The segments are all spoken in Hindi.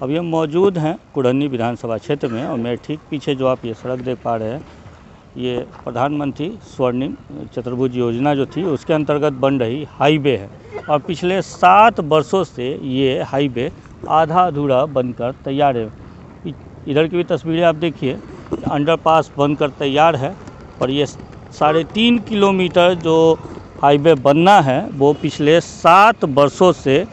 अब ये मौजूद हैं कुढ़नी विधानसभा क्षेत्र में और मेरे ठीक पीछे जो आप ये सड़क देख पा रहे हैं, ये प्रधानमंत्री स्वर्णिम चतुर्भुज योजना जो थी उसके अंतर्गत बन रही हाईवे है और पिछले 7 वर्षों से ये हाईवे आधा अधूरा बनकर तैयार है। इधर की भी तस्वीरें आप देखिए, अंडरपास बनकर तैयार है और ये 3.5 किलोमीटर जो हाईवे बनना है वो पिछले 7 वर्षों से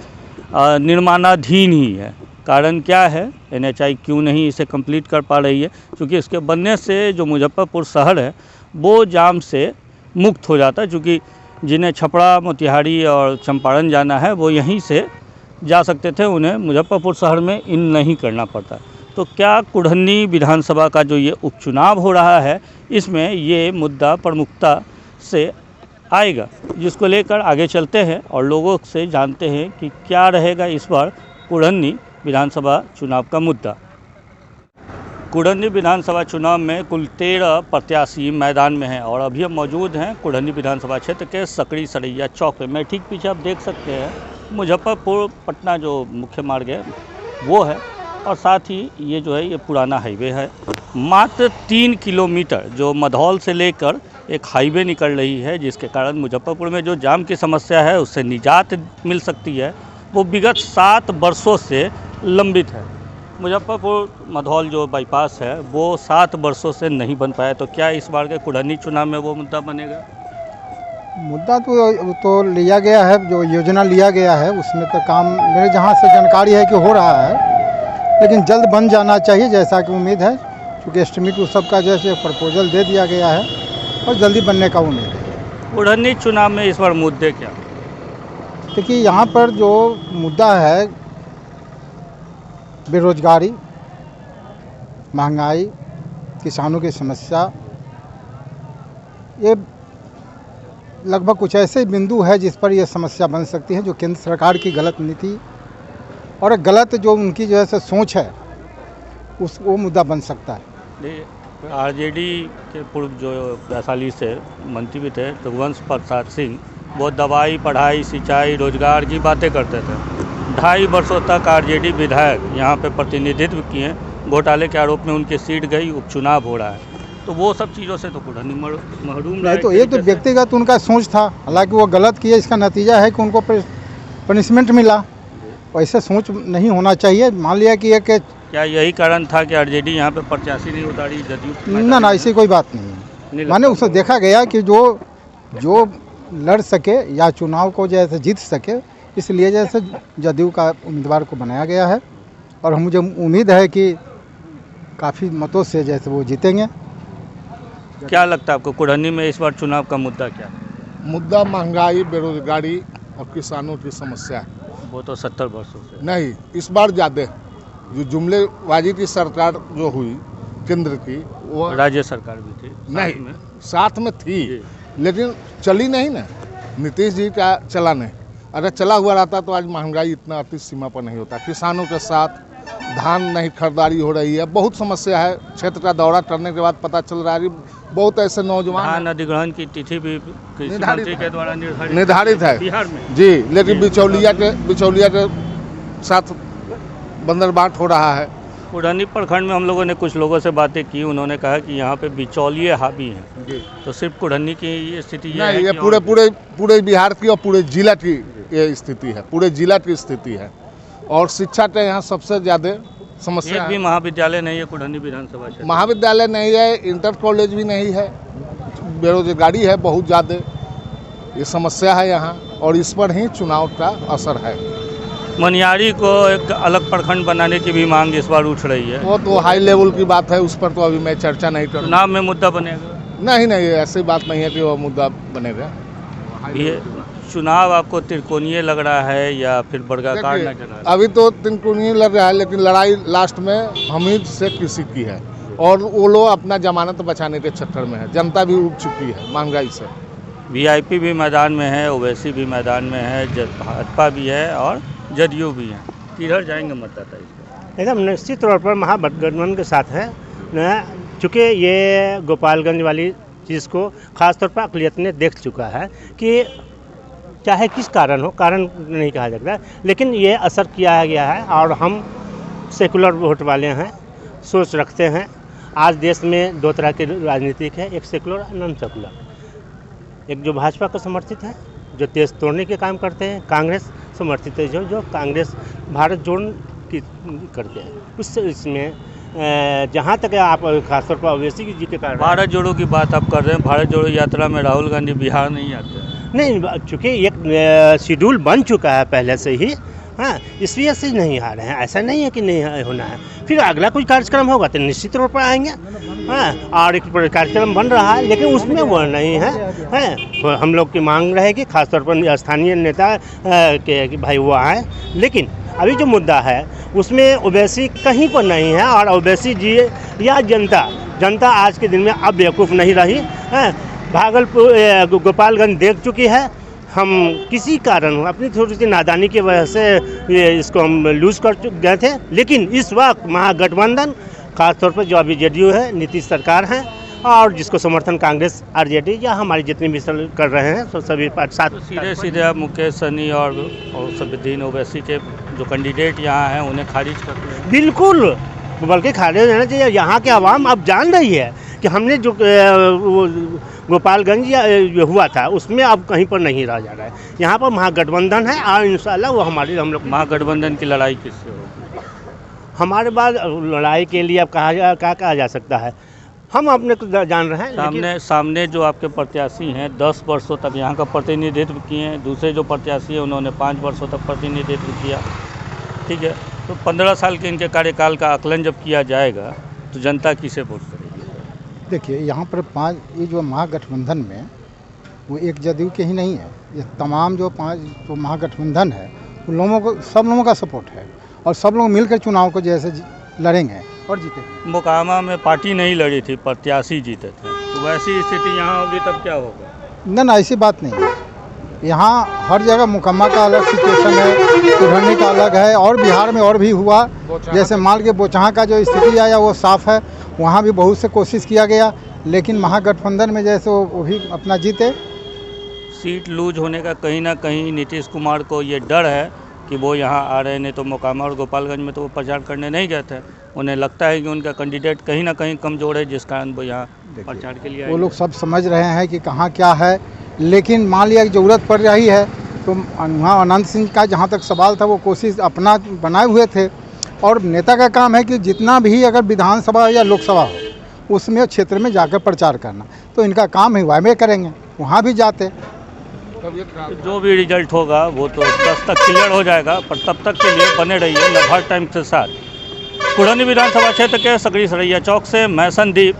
निर्माणाधीन ही है। कारण क्या है, NHAI क्यों नहीं इसे कंप्लीट कर पा रही है? क्योंकि इसके बनने से जो मुजफ्फरपुर शहर है वो जाम से मुक्त हो जाता है, क्योंकि जिन्हें छपरा, मोतिहारी और चंपारण जाना है वो यहीं से जा सकते थे, उन्हें मुजफ्फरपुर शहर में इन नहीं करना पड़ता। तो क्या कुढ़नी विधानसभा का जो ये उपचुनाव हो रहा है इसमें ये मुद्दा प्रमुखता से आएगा, जिसको लेकर आगे चलते हैं और लोगों से जानते हैं कि क्या रहेगा इस बार कुढ़नी विधानसभा चुनाव का मुद्दा। कुढ़नी विधानसभा चुनाव में कुल 13 प्रत्याशी मैदान में हैं और अभी हम मौजूद हैं कुढ़नी विधानसभा क्षेत्र के सकड़ी सरैया चौक पे। मैं ठीक पीछे आप देख सकते हैं मुजफ्फरपुर पटना जो मुख्य मार्ग है वो है और साथ ही ये जो है ये पुराना हाईवे है। मात्र 3 किलोमीटर जो मधौल से लेकर एक हाईवे निकल रही है, जिसके कारण मुजफ्फरपुर में जो जाम की समस्या है उससे निजात मिल सकती है। वो विगत 7 वर्षों से लंबित है। मुजफ्फरपुर मधौल जो बाईपास है वो 7 वर्षों से नहीं बन पाया, तो क्या इस बार के कुढ़नी चुनाव में वो मुद्दा बनेगा? मुद्दा तो लिया गया है, जो योजना लिया गया है उसमें तो काम मेरे जहाँ से जानकारी है कि हो रहा है, लेकिन जल्द बन जाना चाहिए जैसा कि उम्मीद है, क्योंकि एस्टिमेट उस सब का जैसे प्रपोजल दे दिया गया है और जल्दी बनने का उम्मीद है। कुढ़नी चुनाव में इस बार मुद्दे क्या? देखिए यहाँ पर जो मुद्दा है बेरोजगारी, महंगाई, किसानों की समस्या, ये लगभग कुछ ऐसे बिंदु है जिस पर यह समस्या बन सकती है, जो केंद्र सरकार की गलत नीति और गलत जो उनकी जो है सोच है वो मुद्दा बन सकता है। RJD के पूर्व जो वैशाली से मंत्री भी थे रघुवंश प्रसाद सिंह, वो दवाई, पढ़ाई, सिंचाई, रोजगार की बातें करते थे। 2.5 वर्षों तक RJD विधायक यहाँ पे प्रतिनिधित्व किए, घोटाले के आरोप में उनकी सीट गई, उपचुनाव हो रहा है, तो वो सब चीज़ों से तो कुढ़नी महरूम रहे। तो ये तो व्यक्तिगत उनका सोच था, हालांकि वो गलत किए, इसका नतीजा है कि उनको पनिशमेंट मिला। ऐसा सोच नहीं होना चाहिए। मान लिया कि एक क्या यही कारण था कि RJD यहाँ पे प्रत्याशी नहीं उतारी, जदयू? ना ऐसी कोई बात नहीं है। माने उसे देखा गया कि जो लड़ सके या चुनाव को जैसे जीत सके, इसलिए जैसे जदयू का उम्मीदवार को बनाया गया है और मुझे उम्मीद है कि काफ़ी मतों से जैसे वो जीतेंगे। क्या लगता है आपको कुढ़नी में इस बार चुनाव का मुद्दा क्या? मुद्दा महंगाई, बेरोजगारी और किसानों की समस्या है। वो तो 70 वर्षों से नहीं, इस बार ज़्यादा जो जुमलेबाजी की सरकार जो हुई केंद्र की, वो राज्य सरकार भी थी नहीं साथ में थी, लेकिन चली नहीं ना। नीतीश जी का चला नहीं, अगर चला हुआ रहता तो आज महंगाई इतना अति सीमा पर नहीं होता। किसानों के साथ धान नहीं खरीदारी हो रही है, बहुत समस्या है। क्षेत्र का दौरा करने के बाद पता चल रहा है बहुत ऐसे नौजवान, धान अधिग्रहण की तिथि भी कृषि मंत्री के द्वारा निर्धारित है बिहार में जी, लेकिन बिचौलिया के साथ बंदरबाट हो रहा है। कुढ़नी प्रखंड में हम लोगों ने कुछ लोगों से बातें की, उन्होंने कहा कि यहाँ पे बिचौलिए हावी हैं। तो सिर्फ कुढ़नी की ये स्थिति नहीं, ये पूरे बिहार की और पूरे जिला की ये स्थिति है, पूरे जिला की स्थिति है। और शिक्षा के यहाँ सबसे ज़्यादा समस्या एक भी महाविद्यालय नहीं है कुढ़नी विधानसभा क्षेत्र। महाविद्यालय नहीं है, इंटर कॉलेज भी नहीं है, बेरोजगारी है बहुत ज़्यादा, ये समस्या है यहाँ और इस पर ही चुनाव का असर है। मनियारी को एक अलग प्रखंड बनाने की भी मांग इस बार उठ रही है। वो तो हाई लेवल की बात है, उस पर तो अभी मैं चर्चा नहीं करूँ। चुनाव में मुद्दा बनेगा? नहीं, ऐसी बात नहीं है कि वो मुद्दा बनेगा। ये चुनाव आपको त्रिकोणीय लग रहा है या फिर वर्गाकार नजर आ रहा है? अभी तो त्रिकोणीय लग रहा है, लेकिन लड़ाई लास्ट में हमीद से किसी की है और वो लोग अपना जमानत बचाने के चक्कर में है। जनता भी उठ चुकी है महंगाई से। VIP भी मैदान में है, ओवैसी भी मैदान में है, भाजपा भी है और जदयू भी है। किधर जाएंगे मतदाता इसमें? एकदम निश्चित तौर पर महागठबंधन के साथ है न, चूँकि ये गोपालगंज वाली चीज़ को ख़ासतौर पर अक़लियत ने देख चुका है कि चाहे किस कारण हो, कारण नहीं कहा जाता, लेकिन ये असर किया गया है और हम सेकुलर वोट वाले हैं, सोच रखते हैं। आज देश में दो तरह के राजनीतिक है, एक सेकुलर और नॉन सेकुलर। एक जो भाजपा को समर्थित है, जो देश तोड़ने के काम करते हैं, कांग्रेस समर्थित है, जो कांग्रेस भारत जोड़ की करते हैं। उससे इसमें जहाँ तक आप खासतौर पर ओवैसी जी के कारण भारत जोड़ो की बात आप कर रहे हैं। भारत जोड़ो यात्रा में राहुल गांधी बिहार नहीं आते हैं। नहीं, चूँकि एक शेड्यूल बन चुका है पहले से ही, हाँ, इस वजह से नहीं आ रहे हैं। ऐसा नहीं है कि नहीं होना है। फिर अगला कोई कार्यक्रम होगा तो निश्चित तौर पर आएंगे, हाँ। और एक कार्यक्रम बन रहा है, लेकिन उसमें वो नहीं है, हैं। हम लोग की मांग रहेगी खासतौर पर स्थानीय नेता के कि भाई वो आए। लेकिन अभी जो मुद्दा है उसमें ओवैसी कहीं पर नहीं है, और ओवैसी जी या जनता आज के दिन में अब बेवकूफ़ नहीं रही है। भागलपुर गोपालगंज देख चुकी है। हम किसी कारण अपनी थोड़ी सी नादानी की वजह से ये इसको हम लूज़ कर गए थे। लेकिन इस वक्त महागठबंधन खासतौर पर जो अभी जेडीयू है, नीतीश सरकार है, और जिसको समर्थन कांग्रेस आरजेडी या हमारी जितनी भी कर रहे हैं, तो सभी साथ सीधे आप मुकेश सहनी और सफीउद्दीन ओवैसी के जो कैंडिडेट यहाँ हैं उन्हें खारिज करते हैं। बिल्कुल, बल्कि खारिज रहना चाहिए। यहाँ के आवाम अब जान रही है कि हमने जो गोपालगंज या हुआ था उसमें अब कहीं पर नहीं रह जा रहा है। यहाँ पर महागठबंधन है, और इंशाल्लाह वो हम लोग महागठबंधन की लड़ाई किससे होगी? हमारे बाद लड़ाई के लिए अब क्या कहा जा सकता है, हम अपने को जान रहे हैं। सामने जो आपके प्रत्याशी हैं 10 वर्षों तक यहाँ का प्रतिनिधित्व किए हैं। दूसरे जो प्रत्याशी हैं उन्होंने 5 वर्षों तक प्रतिनिधित्व किया, ठीक है। तो 15 साल के इनके कार्यकाल का आकलन जब किया जाएगा तो जनता किसे वोट करेगी? देखिए, यहाँ पर 5 ये जो महागठबंधन में वो एक जदयू के ही नहीं है, ये तमाम जो 5 जो महागठबंधन है उन लोगों को, सब लोगों का सपोर्ट है, और सब लोग मिलकर चुनाव को जैसे लड़ेंगे और जीतेंगे। मोकामा में पार्टी नहीं लड़ी थी, प्रत्याशी जीते थे, तो वैसी स्थिति यहाँ होगी तब क्या होगा? ना, ऐसी बात नहीं है। यहाँ हर जगह मुकम्मा का अलग सिचुएशन है, कुढ़नी का अलग है, और बिहार में और भी हुआ। जैसे मान के बोचहा का जो स्थिति आया वो साफ है, वहाँ भी बहुत से कोशिश किया गया, लेकिन महागठबंधन में जैसे वो भी अपना जीते। सीट लूज होने का कहीं ना कहीं नीतीश कुमार को ये डर है कि वो यहाँ आ रहे, नहीं तो मोकामा और गोपालगंज में तो वो प्रचार करने नहीं गए थे। उन्हें लगता है कि उनका कैंडिडेट कहीं ना कहीं कमज़ोर है, जिस कारण वो यहाँ प्रचार के लिए आए। वो लोग सब समझ रहे हैं कि कहाँ क्या है, लेकिन मान लिया कि ज़रूरत पड़ रही है तो वहाँ अनंत सिंह का जहाँ तक सवाल था वो कोशिश अपना बनाए हुए थे, और नेता का काम है कि जितना भी अगर विधानसभा या लोकसभा हो उसमें क्षेत्र में जाकर प्रचार करना, तो इनका काम है, वह करेंगे, वहाँ भी जाते। जो भी रिजल्ट होगा वो तो 10 तक क्लियर हो जाएगा, पर तब तक के लिए बने रहिए लभार टाइम के साथ। कुढ़नी विधानसभा क्षेत्र के सकरी सरैया चौक से मैं संदीप।